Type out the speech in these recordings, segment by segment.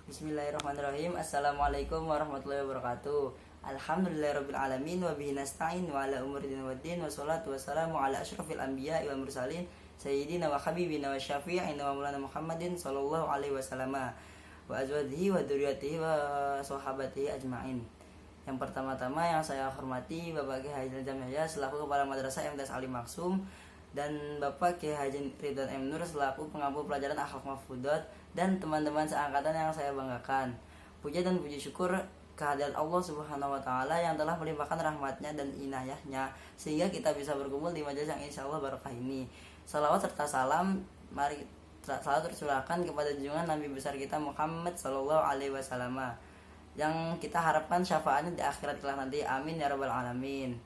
Bismillahirrahmanirrahim. Assalamualaikum warahmatullahi wabarakatuh. Alhamdulillahirrabbilalamin. Wabihi nasta'in wa ala umuri din wa din. Wassalatu wassalamu ala ashrafil anbiya wal mursalin Sayyidina wa habibina wa syafi'ina wa maulana Muhammadin sallallahu alaihi wasallam wa azwajihi wa dzurriyyatihi wa sahabatihi ajma'in. Yang pertama-tama yang saya hormati Bapak Kiai Haji Nizam Yahya selaku Kepala Madrasah MTS Ali Maksum, dan Bapak Kiai Haji Ridwan M. Nur selaku pengampu pelajaran akhlak mahfudat, dan teman-teman seangkatan yang saya banggakan. Puja dan puji syukur kehadirat Allah Subhanahu wa taala yang telah melimpahkan rahmatnya dan inayahnya sehingga kita bisa berkumpul di majelis yang insyaallah barokah ini. Salawat serta salam mari selalu tercurahkan kepada junjungan Nabi besar kita Muhammad sallallahu alaihi wasallam yang kita harapkan syafaatnya di akhirat kelak nanti. Amin ya rabbal alamin.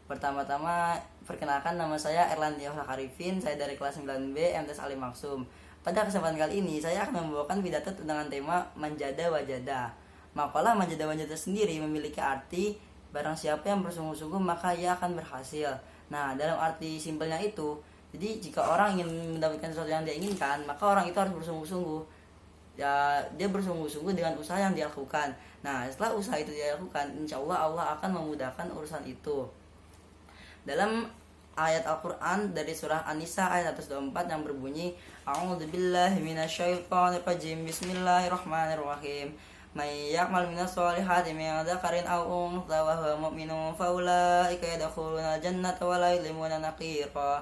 Pertama-tama perkenalkan, nama saya Erlandi Arifin, saya dari kelas 9B MTS Ali Maksum. Pada kesempatan kali ini saya akan membawakan pidato dengan tema Manjada Wajada. Makalah Manjada Wajada sendiri memiliki arti barang siapa yang bersungguh-sungguh maka ia akan berhasil. Nah, dalam arti simpelnya itu, jadi jika orang ingin mendapatkan sesuatu yang dia inginkan, maka orang itu harus bersungguh-sungguh. Ya, dia bersungguh-sungguh dengan usaha yang dia lakukan. Nah, setelah usaha itu dia lakukan, insya Allah Allah akan memudahkan urusan itu. Dalam ayat Al-Quran dari surah An-Nisa ayat 124 yang berbunyi, A'udzubillahi minasyaitonirrajim, Bismillahirrahmanirrahim. May ya'mal minas solihati min dzakarin aw untha wa huwa mu'minun fa ulaika yadkhuluna jannata wa la yuzlamuna naqira.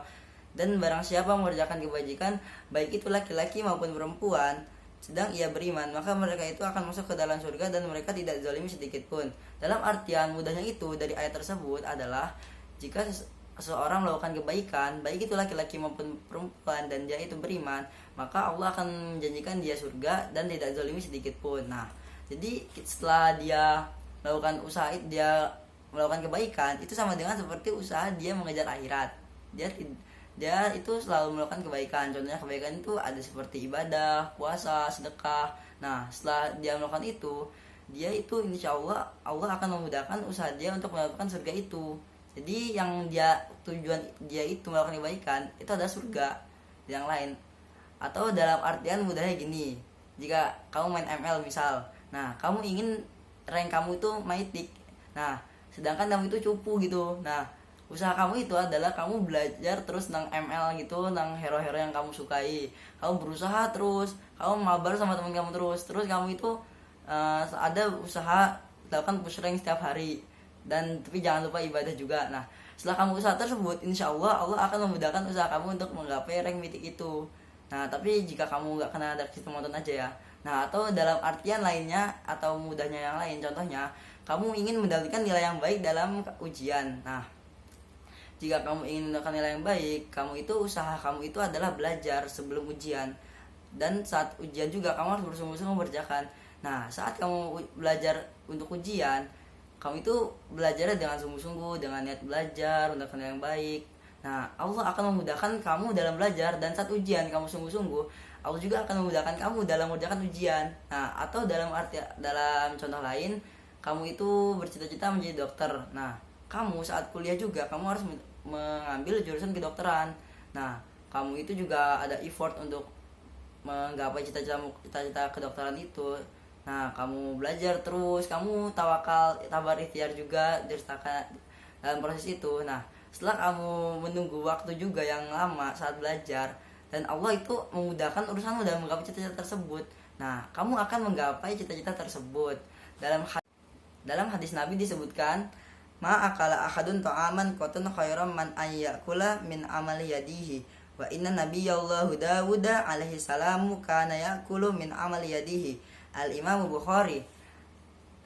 Dan barang siapa mengerjakan kebajikan, baik itu laki-laki maupun perempuan, sedang ia beriman, maka mereka itu akan masuk ke dalam surga dan mereka tidak zalimi sedikit pun. Dalam artian mudahnya itu dari ayat tersebut adalah, jika seseorang melakukan kebaikan, baik itu laki-laki maupun perempuan, dan dia itu beriman, maka Allah akan menjanjikan dia surga dan tidak zalimi sedikit pun. Nah, jadi setelah dia melakukan usaha, dia melakukan kebaikan, itu sama dengan seperti usaha dia mengejar akhirat. Dia itu selalu melakukan kebaikan. Contohnya kebaikan itu ada seperti ibadah, puasa, sedekah. Nah, setelah dia melakukan itu, dia itu insya Allah akan memudahkan usaha dia untuk melakukan surga itu. Jadi yang tujuan dia itu melakukan kebaikan itu adalah surga yang lain. Atau dalam artian mudahnya gini, jika kamu main ML misal, nah kamu ingin rank kamu itu mythic, nah sedangkan kamu itu cupu gitu. Nah, usaha kamu itu adalah kamu belajar terus tentang ML gitu, tentang hero-hero yang kamu sukai. Kamu berusaha terus, kamu mabar sama teman kamu terus kamu itu ada usaha lakukan push rank setiap hari. Dan tapi jangan lupa ibadah juga. Nah, setelah kamu usaha tersebut, insya Allah Allah akan memudahkan usaha kamu untuk menggapai rank mitik itu. Nah, tapi jika kamu nggak kena dari sistem nonton aja ya. Nah, atau dalam artian lainnya atau mudahnya yang lain, contohnya kamu ingin mendapatkan nilai yang baik dalam ujian. Nah, jika kamu ingin mendapatkan nilai yang baik, kamu itu usaha kamu itu adalah belajar sebelum ujian. Dan saat ujian juga kamu harus bersungguh-sungguh mengerjakan. Nah, saat kamu belajar untuk ujian, kamu itu belajar dengan sungguh-sungguh, dengan niat belajar, mendapatkan nilai yang baik. Nah, Allah akan memudahkan kamu dalam belajar, dan saat ujian kamu sungguh-sungguh, Allah juga akan memudahkan kamu dalam mengerjakan ujian. Nah, atau dalam contoh lain, kamu itu bercita-cita menjadi dokter. Nah, kamu saat kuliah juga kamu harus mengambil jurusan kedokteran. Nah, kamu itu juga ada effort untuk menggapai cita-cita kedokteran itu. Nah, kamu belajar terus, kamu tawakal, tabar ikhtiar juga disertakan dalam proses itu. Nah, setelah kamu menunggu waktu juga yang lama saat belajar, dan Allah itu memudahkan urusanmu dalam menggapai cita-cita tersebut. Nah, kamu akan menggapai cita-cita tersebut. Dalam hadis Nabi disebutkan, ma akala ahadun ta'aman qatun khairan man ayyakula min amali yadihi. Wa inna nabiyallahu Dawud alaihi salamu kana yakulu min amali yadihi. Al-Imam Bukhari.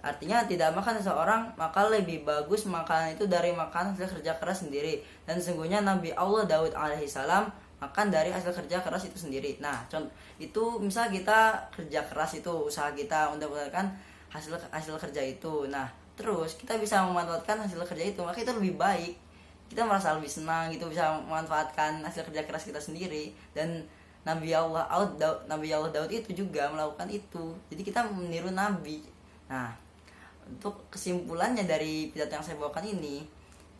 Artinya tidak makan seseorang maka lebih bagus makanan itu dari makan hasil kerja keras sendiri. Dan sesungguhnya Nabi Allah Daud alaihi salam makan dari hasil kerja keras itu sendiri. Nah, contoh itu misal kita kerja keras itu usaha kita untuk mendapatkan hasil kerja itu. Nah, terus kita bisa memanfaatkan hasil kerja itu, maka itu lebih baik. Kita merasa lebih senang gitu bisa memanfaatkan hasil kerja keras kita sendiri. Dan Nabi Allah Daud itu juga melakukan itu. Jadi kita meniru Nabi. Nah, untuk kesimpulannya dari pidato yang saya bawakan ini,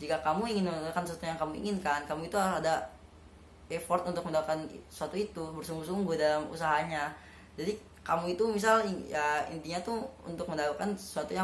jika kamu ingin mendapatkan sesuatu yang kamu inginkan, kamu itu harus ada effort untuk mendapatkan sesuatu itu, bersungguh-sungguh dalam usahanya. Jadi kamu itu misal ya intinya tuh untuk mendapatkan sesuatu yang